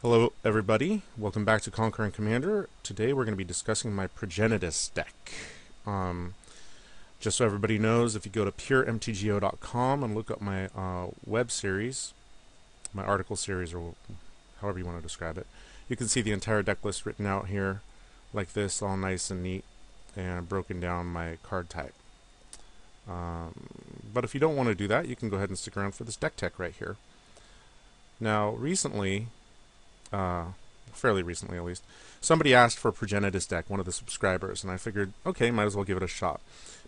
Hello everybody, welcome back to Conquering Commander. Today we're going to be discussing my Progenitus deck. Just so everybody knows, if you go to puremtgo.com and look up my web series, my article series, or however you want to describe it, you can see the entire deck list written out here like this, all nice and neat, and broken down my card type. But if you don't want to do that, you can go ahead and stick around for this deck tech right here. Now recently, fairly recently at least, somebody asked for a Progenitus deck, one of the subscribers, and I figured, okay, might as well give it a shot.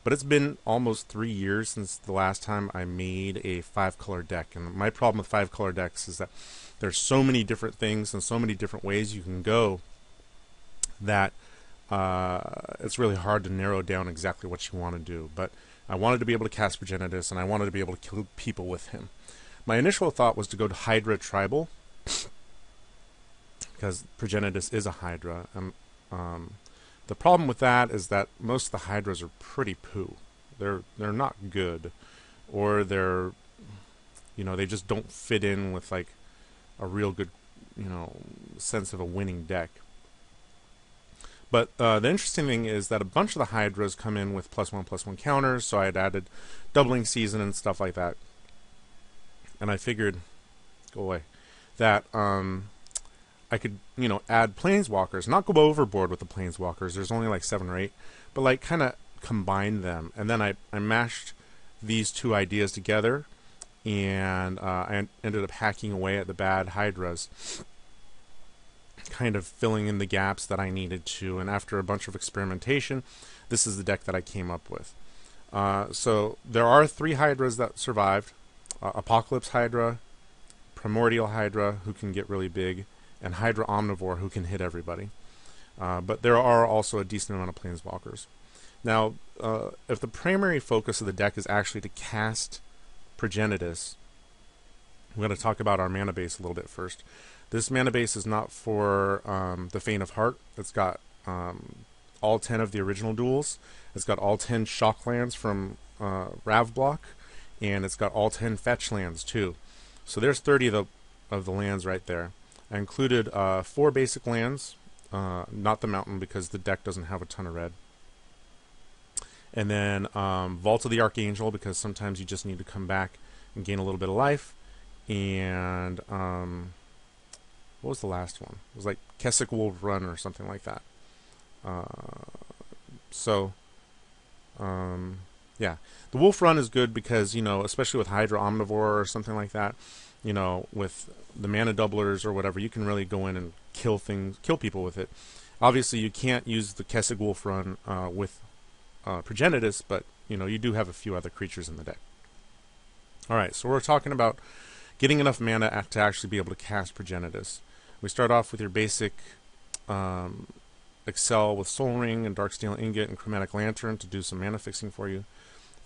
But it's been almost 3 years since the last time I made a 5-color deck, and my problem with 5-color decks is that there's so many different things and so many different ways you can go that it's really hard to narrow down exactly what you want to do. But I wanted to be able to cast Progenitus, and I wanted to be able to kill people with him. My initial thought was to go to Hydra Tribal, because Progenitus is a Hydra. The problem with that is that most of the Hydras are pretty poo. They're not good, or they're, they just don't fit in with like a real good, sense of a winning deck. But the interesting thing is that a bunch of the Hydras come in with +1/+1 counters, so I had added doubling season and stuff like that. And I figured, go away, that I could, add planeswalkers, not go overboard with the planeswalkers. There's only like 7 or 8, but like kind of combine them. And then I mashed these two ideas together, and I ended up hacking away at the bad Hydras, kind of filling in the gaps that I needed to. And after a bunch of experimentation, this is the deck that I came up with. So there are 3 Hydras that survived: Apocalypse Hydra, Primordial Hydra, who can get really big, and Hydra Omnivore, who can hit everybody. But there are also a decent amount of planeswalkers. Now, if the primary focus of the deck is actually to cast Progenitus, I'm going to talk about our mana base a little bit first. This mana base is not for the Faint of Heart. It's got all 10 of the original duels. It's got all 10 shock lands from Ravblock, and it's got all 10 fetch lands too. So there's 30 of the lands right there. I included 4 basic lands, not the mountain because the deck doesn't have a ton of red. And then Vault of the Archangel, because sometimes you just need to come back and gain a little bit of life. And what was the last one? It was like Kessig Wolf Run or something like that. Yeah. The Wolf Run is good because, especially with Hydra Omnivore or something like that, with the mana doublers or whatever, you can really go in and kill people with it. Obviously, you can't use the Kessig Wolf Run with Progenitus, but you do have a few other creatures in the deck. All right, so we're talking about getting enough mana to actually be able to cast Progenitus. We start off with your basic Excel with Soul Ring and Darksteel Ingot and Chromatic Lantern to do some mana fixing for you.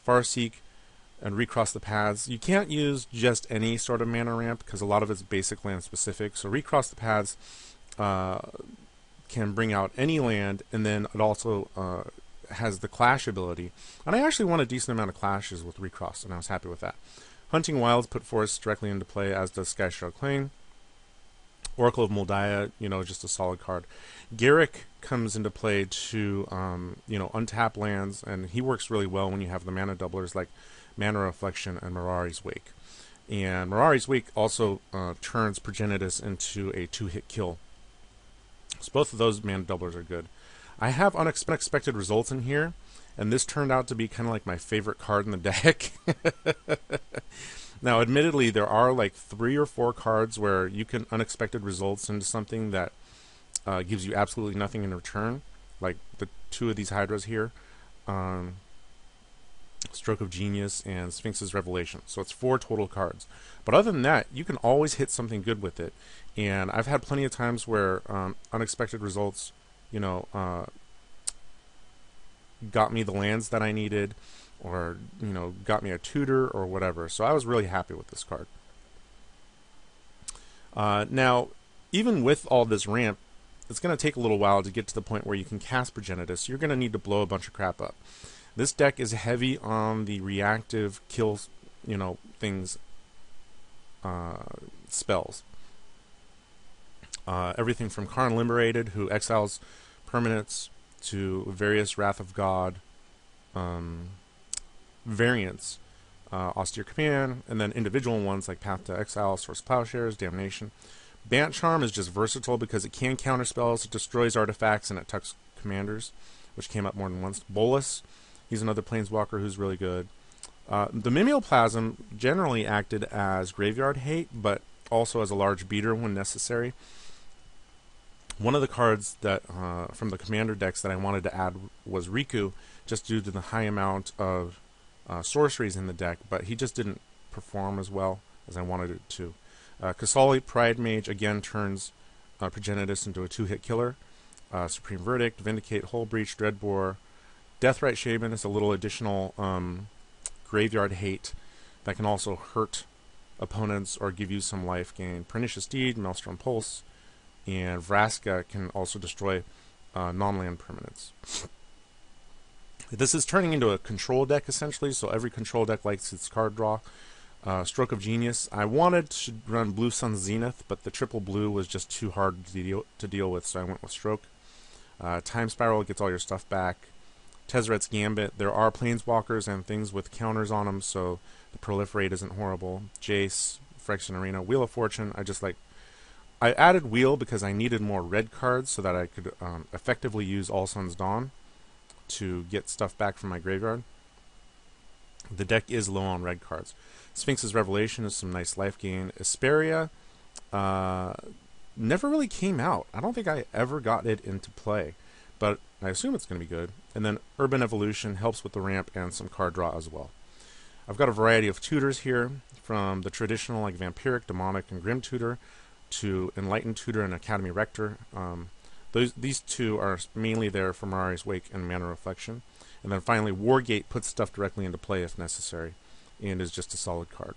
Farseek and Recross the Paths. You can't use just any sort of mana ramp because a lot of it's basic land specific. So Recross the Paths can bring out any land, and then it also has the Clash ability. And I actually won a decent amount of clashes with Recross, and I was happy with that. Hunting Wilds put forests directly into play, as does Skyshroud Claim. Oracle of Moldiah, just a solid card. Garrick comes into play to, untap lands, and he works really well when you have the mana doublers like Mana Reflection and Mirari's Wake. And Mirari's Wake also turns Progenitus into a 2-hit kill. So both of those mana doublers are good. I have unexpected results in here, and this turned out to be kind of like my favorite card in the deck. Now, admittedly, there are like 3 or 4 cards where you can unexpected results into something that gives you absolutely nothing in return, like the 2 of these Hydras here, Stroke of Genius and Sphinx's Revelation. So it's 4 total cards. But other than that, you can always hit something good with it. And I've had plenty of times where unexpected results, got me the lands that I needed, or got me a tutor or whatever. So I was really happy with this card. Now, even with all this ramp, it's going to take a little while to get to the point where you can cast Progenitus. You're going to need to blow a bunch of crap up. This deck is heavy on the reactive kills, spells. Everything from Karn Liberated, who exiles permanents, to various Wrath of God variants, Austere Command, and then individual ones like Path to Exile, Source Plowshares, Damnation. Bant Charm is just versatile because it can counter spells, it destroys artifacts, and it tucks commanders, which came up more than once. Bolus, he's another planeswalker who's really good. The Mimeoplasm generally acted as graveyard hate, but also as a large beater when necessary. One of the cards that from the commander decks that I wanted to add was Riku, just due to the high amount of sorceries in the deck, but he just didn't perform as well as I wanted it to. Kasauli, Pride Mage, again turns Progenitus into a 2-hit killer. Supreme Verdict, Vindicate, Hull Breach, Dreadbore. Deathrite Shaman is a little additional graveyard hate that can also hurt opponents or give you some life gain. Pernicious Deed, Maelstrom Pulse, and Vraska can also destroy non-land permanents. This is turning into a control deck essentially, so every control deck likes its card draw. Stroke of Genius. I wanted to run Blue Sun Zenith, but the triple blue was just too hard to deal with, so I went with Stroke. Time Spiral gets all your stuff back. Tezzeret's Gambit. There are planeswalkers and things with counters on them, so the proliferate isn't horrible. Jace, Phyrexian Arena, Wheel of Fortune. I added Wheel because I needed more red cards so that I could effectively use All Sun's Dawn to get stuff back from my graveyard. The deck is low on red cards. Sphinx's Revelation is some nice life gain. Asperia never really came out. I don't think I ever got it into play, but I assume it's going to be good. And then Urban Evolution helps with the ramp and some card draw as well. I've got a variety of tutors here, from the traditional like Vampiric, Demonic, and Grim Tutor to Enlightened Tutor and Academy Rector. These two are mainly there for Mirari's Wake and Mana Reflection. And then finally, Wargate puts stuff directly into play if necessary, and is just a solid card.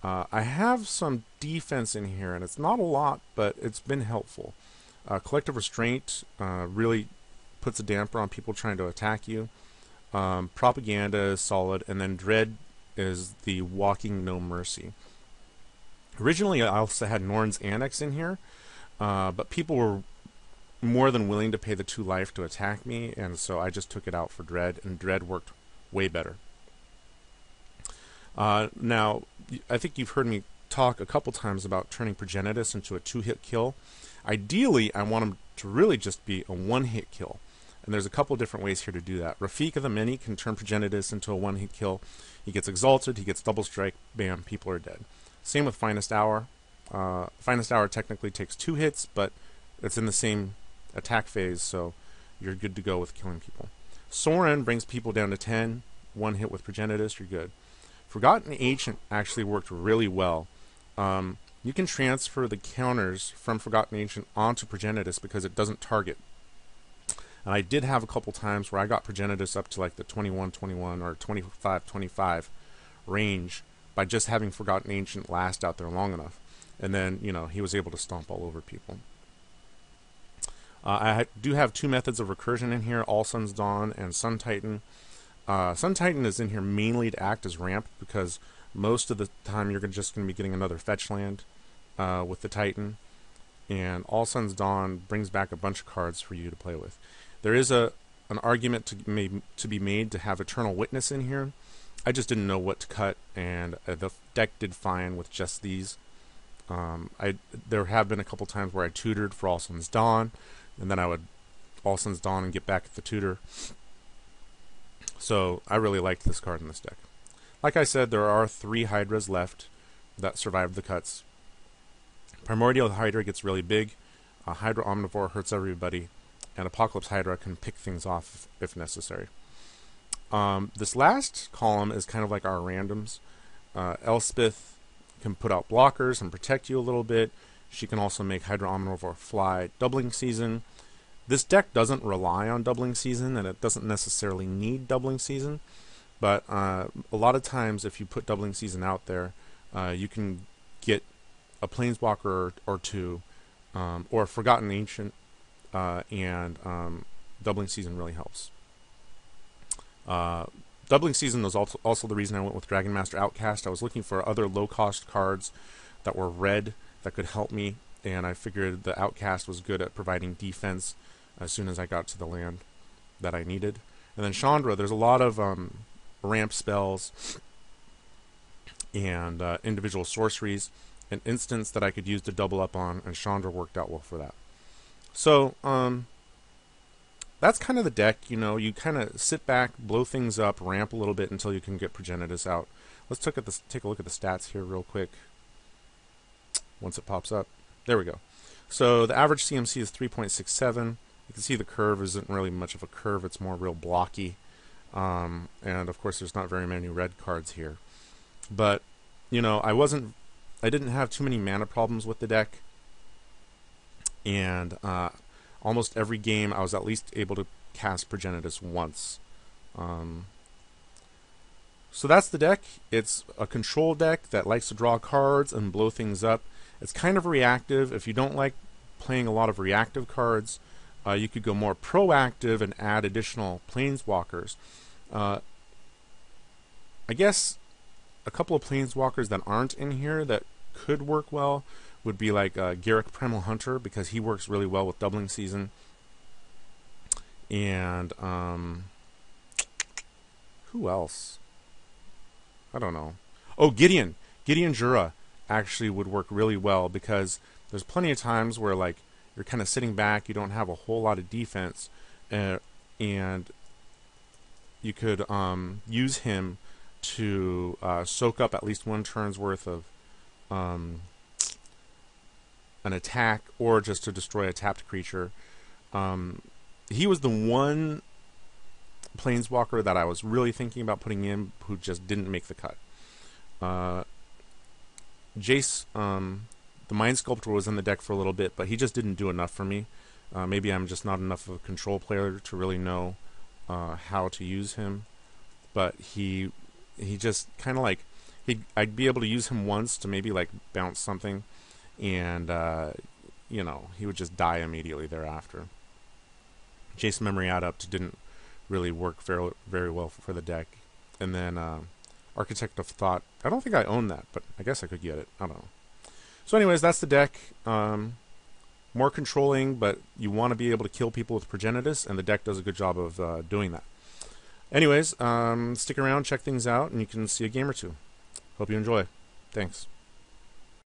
I have some defense in here, and it's not a lot, but it's been helpful. Collective Restraint really puts a damper on people trying to attack you. Propaganda is solid, and then Dread is the Walking No Mercy. Originally, I also had Norn's Annex in here, but people were more than willing to pay the 2 life to attack me, and so I just took it out for Dread, and Dread worked way better. Now, I think you've heard me talk a couple times about turning Progenitus into a 2-hit kill. Ideally, I want him to really just be a 1-hit kill, and there's a couple different ways here to do that. Rafik of the Many can turn Progenitus into a 1-hit kill. He gets Exalted, he gets Double Strike, bam, people are dead. Same with Finest Hour. Finest Hour technically takes 2 hits, but it's in the same attack phase, so you're good to go with killing people. Sorin brings people down to 10. 1 hit with Progenitus, you're good. Forgotten Ancient actually worked really well. You can transfer the counters from Forgotten Ancient onto Progenitus because it doesn't target. And I did have a couple times where I got Progenitus up to like the 21-21 or 25-25 range by just having Forgotten Ancient last out there long enough. And then, he was able to stomp all over people. I do have 2 methods of recursion in here, All Sun's Dawn and Sun Titan. Sun Titan is in here mainly to act as ramp because most of the time you're just going to be getting another fetch land with the Titan. And All Sun's Dawn brings back a bunch of cards for you to play with. There is an argument to be made to have Eternal Witness in here. I just didn't know what to cut, and the deck did fine with just these. There have been a couple times where I tutored for All Sun's Dawn, and then I would All Sun's Dawn and get back at the tutor. So I really liked this card in this deck. Like I said, there are 3 Hydras left that survived the cuts. Primordial Hydra gets really big. Hydra Omnivore hurts everybody. And Apocalypse Hydra can pick things off if necessary. This last column is kind of like our randoms. Elspeth can put out blockers and protect you a little bit. She can also make Hydra Omnivore fly. Doubling Season. This deck doesn't rely on Doubling Season, and it doesn't necessarily need Doubling Season. But a lot of times, if you put Doubling Season out there, you can get a Planeswalker or 2, or Forgotten Ancient, and Doubling Season really helps. Doubling Season was also the reason I went with Dragon Master Outcast. I was looking for other low-cost cards that were red that could help me and I figured the Outcast was good at providing defense as soon as I got to the land that I needed. And then Chandra, there's a lot of ramp spells and individual sorceries, an instance that I could use to double up on, and Chandra worked out well for that. So that's kind of the deck. You know, you kind of sit back, blow things up, ramp a little bit until you can get Progenitus out. Let's take a look at the stats here real quick. Once it pops up, there we go. So the average CMC is 3.67. You can see the curve isn't really much of a curve; it's more real blocky. And of course, there's not very many red cards here. But you know, I didn't have too many mana problems with the deck, and almost every game I was at least able to cast Progenitus once. So that's the deck. It's a control deck that likes to draw cards and blow things up. It's kind of reactive. If you don't like playing a lot of reactive cards, you could go more proactive and add additional planeswalkers. I guess a couple of planeswalkers that aren't in here that could work well would be like Garruk Primal Hunter, because he works really well with Doubling Season. And who else? I don't know. Oh, Gideon Jura actually would work really well, because there's plenty of times where like you're kind of sitting back, you don't have a whole lot of defense, and you could use him to soak up at least one turn's worth of an attack, or just to destroy a tapped creature. He was the one planeswalker that I was really thinking about putting in who just didn't make the cut. Jace, the Mind Sculptor, was in the deck for a little bit, but he just didn't do enough for me. Maybe I'm just not enough of a control player to really know how to use him. But he just kind of like, I'd be able to use him once to maybe like bounce something, and you know, he would just die immediately thereafter. Jace Memory Adept didn't really work very, very well for the deck. And then Architect of Thought, I don't think I own that, but I guess I could get it. I don't know. So anyways, that's the deck. More controlling, but you want to be able to kill people with Progenitus, and the deck does a good job of doing that. Anyways, stick around, check things out, and you can see a game or two. Hope you enjoy. Thanks.